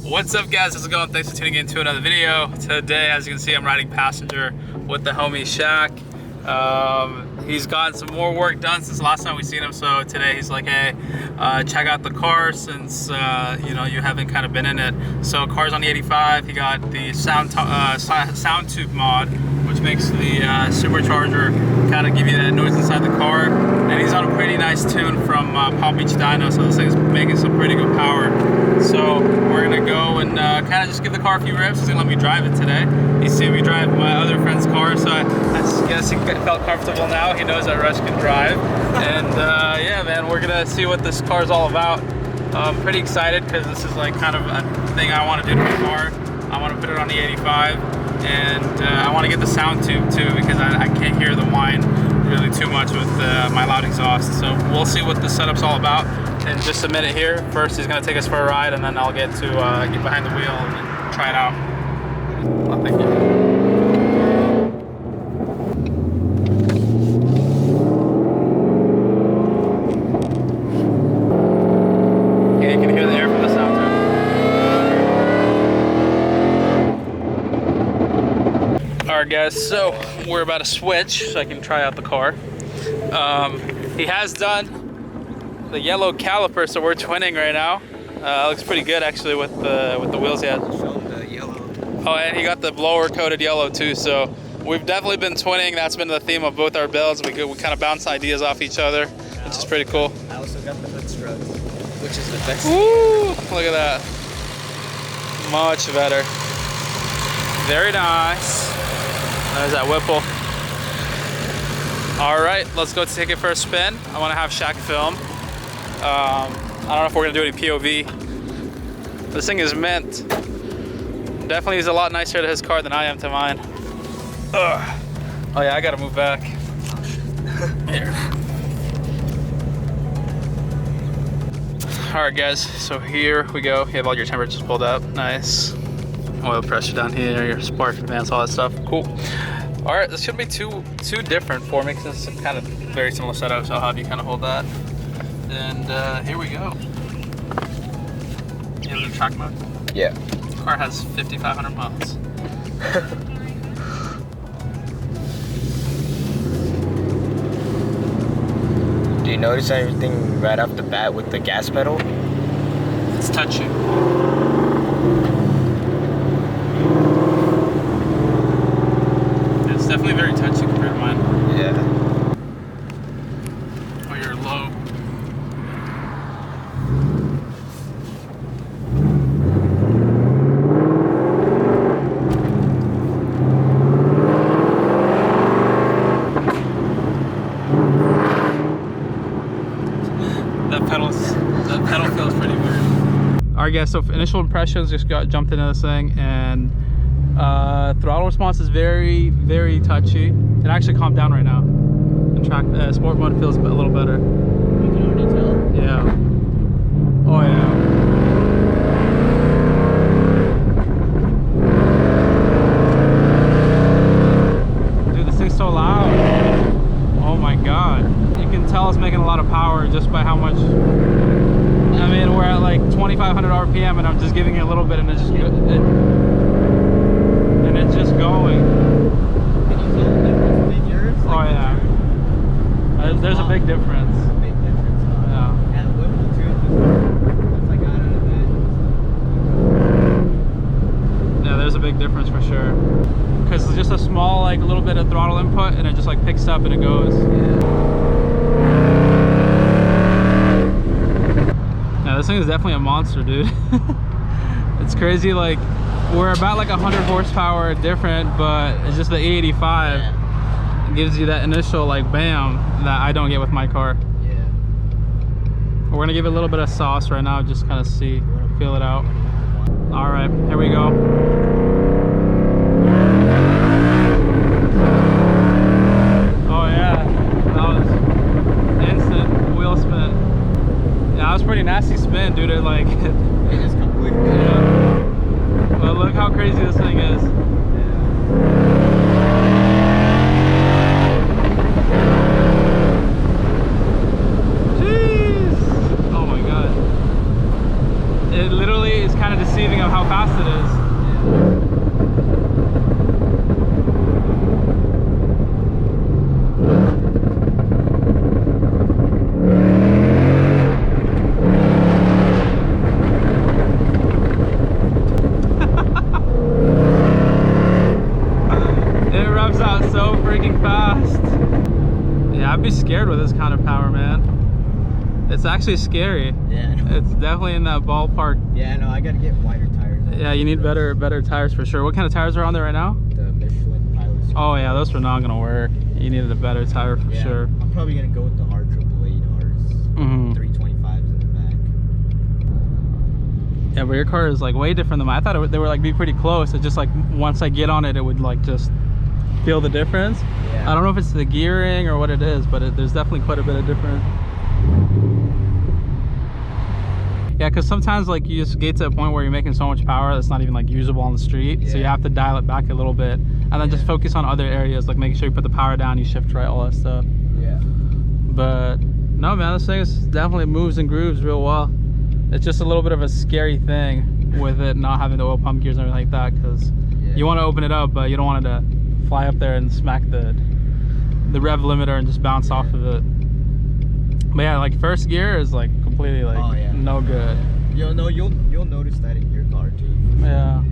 What's up, guys? How's it going? Thanks for tuning in to another video. Today, as you can see, I'm riding passenger with the homie Shaq. He's gotten some more work done since the last time we seen him, so today he's like, hey, check out the car since you know, you haven't kind of been in it. So car's on the 85. He got the sound tube mod, which makes the supercharger kind of give you that noise inside the car. And he's on a pretty nice tune from Palm Beach Dyno, so this thing's making some pretty good power. So we're gonna go and kind of just give the car a few reps. He's gonna let me drive it today. He's seen me drive my other friend's car, so I guess he felt comfortable now. He knows that Rush can drive. And yeah, man, we're gonna see what this car is all about. I'm pretty excited because this is like kind of a thing I want to do to my car. I want to put it on the 85, and I want to get the sound tube too, because I can't hear the whine really too much with my loud exhaust. So we'll see what the setup's all about in just a minute here. First, he's gonna take us for a ride, and then I'll get to get behind the wheel and try it out. Well, thank you. Okay, you can hear the air from the sound tube. All right, guys, so we're about to switch so I can try out the car. He has done the yellow caliper, so we're twinning right now. Looks pretty good actually with the wheels he has. Oh, and he got the blower coated yellow too, so we've definitely been twinning. That's been the theme of both our builds. We kind of bounce ideas off each other, which is pretty cool. I also got the hood struts, which is the best. Woo! Look at that. Much better. Very nice. There's that Whipple. All right, let's go take it for a spin. I want to have Shaq film. I don't know if we're gonna do any POV. This thing is mint. Definitely is a lot nicer to his car than I am to mine. Ugh. Oh yeah, I gotta move back. Here. All right, guys, so here we go. You have all your temperatures pulled up, nice. Oil pressure down here, your spark advance, all that stuff, cool. All right, this shouldn't be too different for me because it's kind of very similar setup, so I'll have you kind of hold that. And here we go. You have the track mode? Yeah. The car has 5,500 miles. Do you notice anything right off the bat with the gas pedal? It's touchy. It's definitely very touchy compared to mine. Yeah. Oh, you're low. That pedal feels pretty weird. All right, guys, so initial impressions, just jumped into this thing, and throttle response is very, very touchy. It actually calmed down right now. And sport mode feels a little better. You can already tell? Yeah. Oh yeah. Dude, this thing's so loud. Oh my god. You can tell it's making a lot of power just by how much. I mean, we're at like 2,500 RPM, and I'm just giving it a little bit, and it's just going. Can you tell the difference between yours? Oh yeah. There's a big difference. Big difference. Yeah. And the Whipple too. It's like out of the bed. Yeah, there's a big difference for sure. Because it's just a small, like, little bit of throttle input, and it just like picks up and it goes. Yeah, this thing is definitely a monster, dude. It's crazy, like, we're about like 100 horsepower different, but it's just the 885 gives you that initial like bam that I don't get with my car. Yeah. We're gonna give it a little bit of sauce right now, just kind of see, feel it out. All right, here we go. Oh yeah, that was instant wheel spin. Yeah, that was pretty nasty spin, dude. It like It just completely. yeah. But look how crazy this thing is. Jeez. Oh my god. It literally is kind of deceiving of how fast it is. It revs out so freaking fast. Yeah, I'd be scared with this kind of power, man. It's actually scary. Yeah. It's definitely in that ballpark. Yeah, no, I gotta get wider tires. Yeah, you need better tires for sure. What kind of tires are on there right now? The Michelin Pilots. Oh yeah, those were not gonna work. You needed a better tire for sure. I'm probably gonna go with the R888Rs. 325s in the back. Yeah, but your car is like way different than mine. I thought they were like be pretty close. It's just like once I get on it, it would like just feel the difference. Yeah. I don't know if it's the gearing or what it is, but there's definitely quite a bit of difference. Yeah, because sometimes like you just get to a point where you're making so much power that's not even like usable on the street. So you have to dial it back a little bit and then just focus on other areas, like making sure you put the power down, you shift right, all that stuff. Yeah. But no, man, this thing definitely moves and grooves real well. It's just a little bit of a scary thing with it not having the oil pump gears and everything like that, because you want to open it up, but you don't want it to fly up there and smack the rev limiter and just bounce off of it. But yeah, like first gear is like completely like no good. You'll notice that in your car too. Yeah.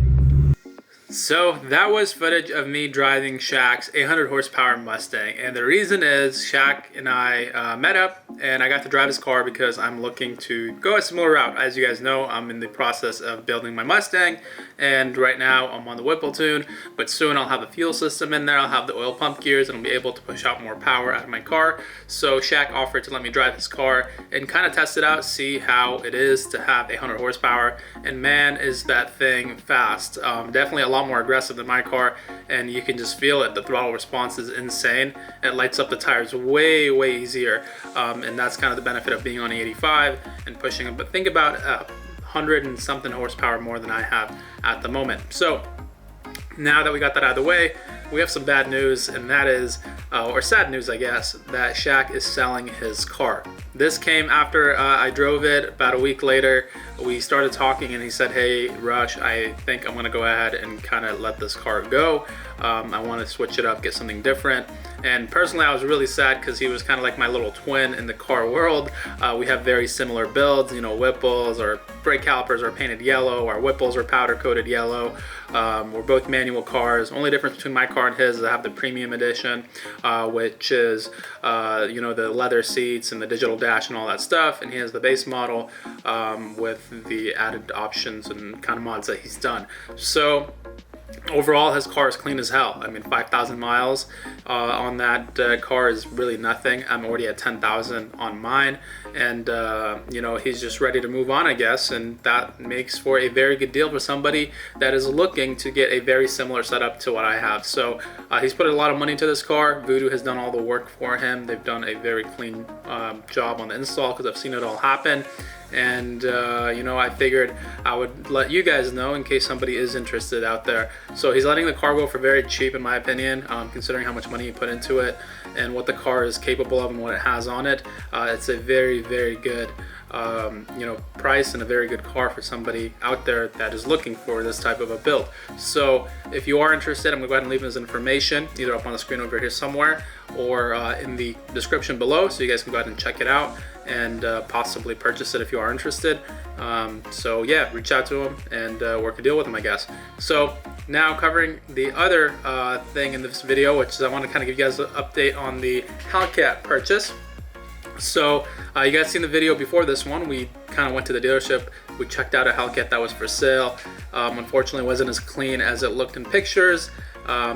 So that was footage of me driving Shaq's 800 horsepower Mustang, and the reason is Shaq and I met up and I got to drive his car because I'm looking to go a similar route. As you guys know, I'm in the process of building my Mustang, and right now I'm on the Whipple tune, but soon I'll have a fuel system in there, I'll have the oil pump gears, and I'll be able to push out more power out of my car. So Shaq offered to let me drive his car and kind of test it out, see how it is to have 800 horsepower, and man, is that thing fast. Definitely a lot more aggressive than my car, and you can just feel it. The throttle response is insane. It lights up the tires way easier, and that's kind of the benefit of being on the 85 and pushing them. But think about 100 and something horsepower more than I have at the moment. So now that we got that out of the way, we have some bad news, and that is, or sad news I guess, that Shaq is selling his car. This came after I drove it. About a week later, we started talking and he said, hey Rush, I think I'm gonna go ahead and kind of let this car go. I want to switch it up, get something different. And personally, I was really sad because he was kind of like my little twin in the car world. We have very similar builds, you know, Whipples, or brake calipers are painted yellow, our Whipples are powder coated yellow. We're both manual cars. Only difference between my car and his is I have the premium edition, which is you know, the leather seats and the digital dash and all that stuff, and he has the base model with the added options and kind of mods that he's done. So overall, his car is clean as hell. I mean, 5,000 miles on that car is really nothing. I'm already at 10,000 on mine, and you know, he's just ready to move on, I guess, and that makes for a very good deal for somebody that is looking to get a very similar setup to what I have. So he's put a lot of money into this car. Voodoo has done all the work for him. They've done a very clean job on the install because I've seen it all happen. And you know, I figured I would let you guys know in case somebody is interested out there. So he's letting the car go for very cheap, in my opinion, considering how much money he put into it and what the car is capable of and what it has on it. It's a very good you know, price and a very good car for somebody out there that is looking for this type of a build. So if you are interested, I'm gonna go ahead and leave his information either up on the screen over here somewhere or in the description below, so you guys can go ahead and check it out and possibly purchase it if you are interested. So yeah, reach out to him and work a deal with him, I guess. So now covering the other thing in this video, which is I want to kind of give you guys an update on the Hellcat purchase. So you guys seen the video before this one. We kind of went to the dealership, we checked out a Hellcat that was for sale. Unfortunately, it wasn't as clean as it looked in pictures.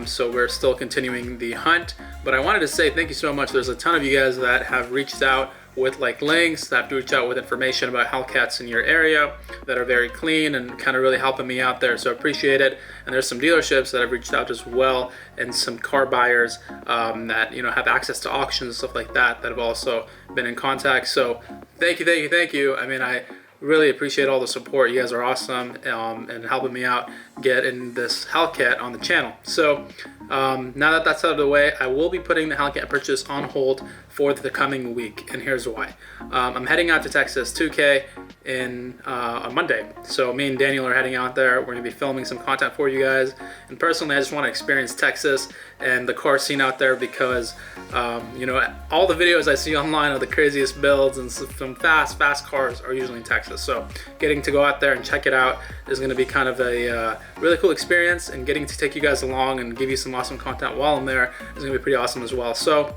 So we're still continuing the hunt, but I wanted to say thank you so much. There's a ton of you guys that have reached out with like links, that have to reach out with information about Hellcats in your area that are very clean and kind of really helping me out there, so I appreciate it. And there's some dealerships that have reached out as well, and some car buyers that, you know, have access to auctions and stuff like that have also been in contact. So thank you. I mean, I really appreciate all the support. You guys are awesome and helping me out getting this Hellcat on the channel. So now that that's out of the way, I will be putting the Hellcat purchase on hold for the coming week, and here's why. I'm heading out to Texas 2K on Monday. So me and Daniel are heading out there. We're gonna be filming some content for you guys. And personally, I just want to experience Texas and the car scene out there because, you know, all the videos I see online of the craziest builds and some fast cars are usually in Texas. So getting to go out there and check it out is gonna be kind of a really cool experience, and getting to take you guys along and give you some awesome content while I'm there is gonna be pretty awesome as well. So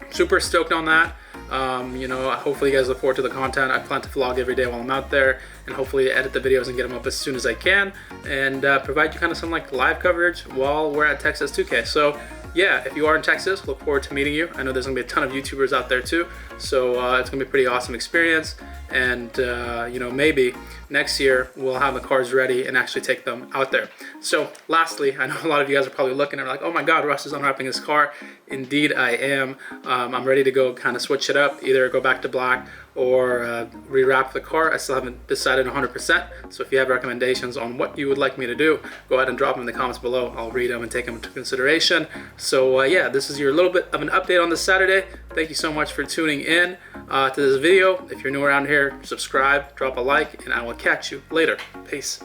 super stoked on that. You know, hopefully you guys look forward to the content. I plan to vlog every day while I'm out there, and hopefully edit the videos and get them up as soon as I can, and provide you kind of some like live coverage while we're at Texas 2K. So yeah, if you are in Texas, look forward to meeting you. I know there's gonna be a ton of YouTubers out there too, so it's gonna be a pretty awesome experience. And you know, maybe next year we'll have the cars ready and actually take them out there. So lastly, I know a lot of you guys are probably looking and are like, oh my god, Russ is unwrapping his car. Indeed I am. I'm ready to go kind of switch it up, either go back to black or rewrap the car. I still haven't decided 100%. So if you have recommendations on what you would like me to do, go ahead and drop them in the comments below. I'll read them and take them into consideration. So yeah, this is your little bit of an update on this Saturday. Thank you so much for tuning in to this video. If you're new around here, subscribe, drop a like, and I will catch you later. Peace.